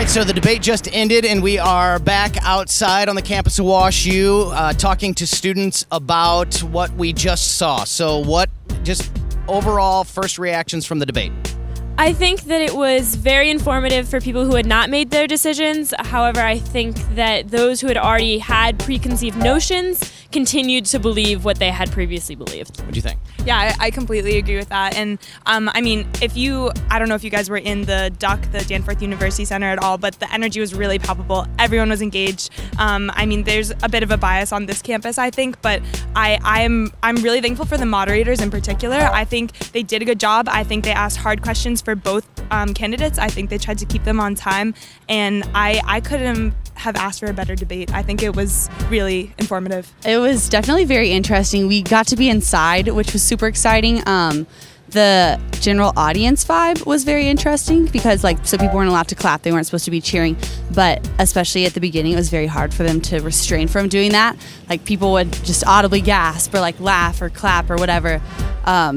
right, so the debate just ended, and we are back outside on the campus of WashU talking to students about what we just saw. So what, just overall first reactions from the debate? I think that it was very informative for people who had not made their decisions. However, I think that those who had already had preconceived notions continued to believe what they had previously believed. What do you think? Yeah, I completely agree with that. And I mean, I don't know if you guys were in the DUC, the Danforth University Center at all, but the energy was really palpable. Everyone was engaged. I mean, there's a bit of a bias on this campus, I think, but I'm really thankful for the moderators in particular. I think they did a good job. I think they asked hard questions for both candidates. I think they tried to keep them on time, and I couldn't have asked for a better debate. I think it was really informative. It was definitely very interesting. We got to be inside, which was super exciting. The general audience vibe was very interesting because so people weren't allowed to clap. They weren't supposed to be cheering, but especially at the beginning, it was very hard for them to restrain from doing that. Like people would just audibly gasp or laugh or clap or whatever.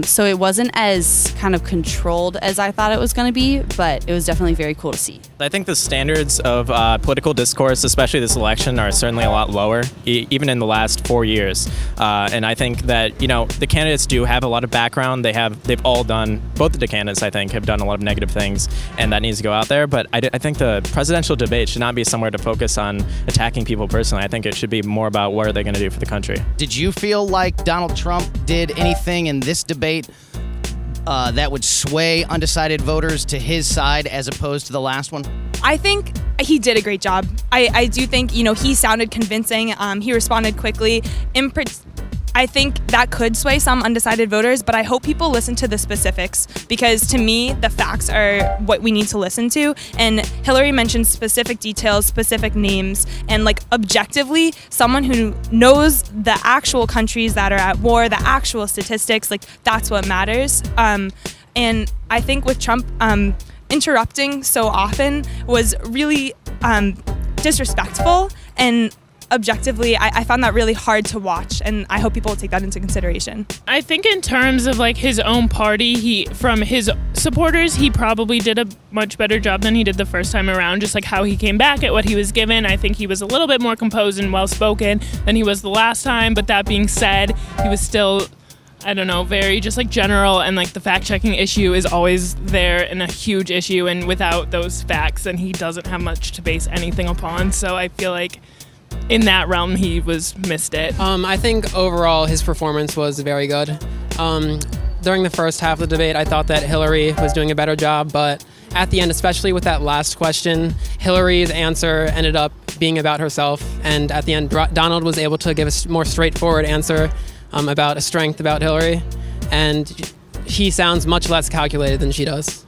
So it wasn't as kind of controlled as I thought it was going to be, but it was definitely very cool to see. I think the standards of political discourse, especially this election, are certainly a lot lower, even in the last 4 years. And I think that, the candidates do have a lot of background. They've all done, both the candidates, I think, have done a lot of negative things, and that needs to go out there. But I think the presidential debate should not be somewhere to focus on attacking people personally. I think it should be more about what are they going to do for the country. Did you feel like Donald Trump did anything in this debate that would sway undecided voters to his side as opposed to the last one? I think he did a great job. I do think, he sounded convincing. He responded quickly. I think that could sway some undecided voters, but I hope people listen to the specifics because to me, the facts are what we need to listen to. And Hillary mentioned specific details, specific names, and objectively, someone who knows the actual countries that are at war, the actual statistics, that's what matters. And I think with Trump interrupting so often was really disrespectful, and objectively, I found that really hard to watch, and I hope people will take that into consideration. I think in terms of his own party, from his supporters, he probably did a much better job than he did the first time around, just how he came back at what he was given. I think he was a little bit more composed and well-spoken than he was the last time, but that being said, he was still, I don't know, very just general, and the fact-checking issue is always there and a huge issue, and without those facts, then he doesn't have much to base anything upon. So I feel like in that realm, he missed it. I think overall his performance was very good. During the first half of the debate, I thought that Hillary was doing a better job, but at the end, especially with that last question, Hillary's answer ended up being about herself, and at the end, Donald was able to give a more straightforward answer about a strength about Hillary, and he sounds much less calculated than she does.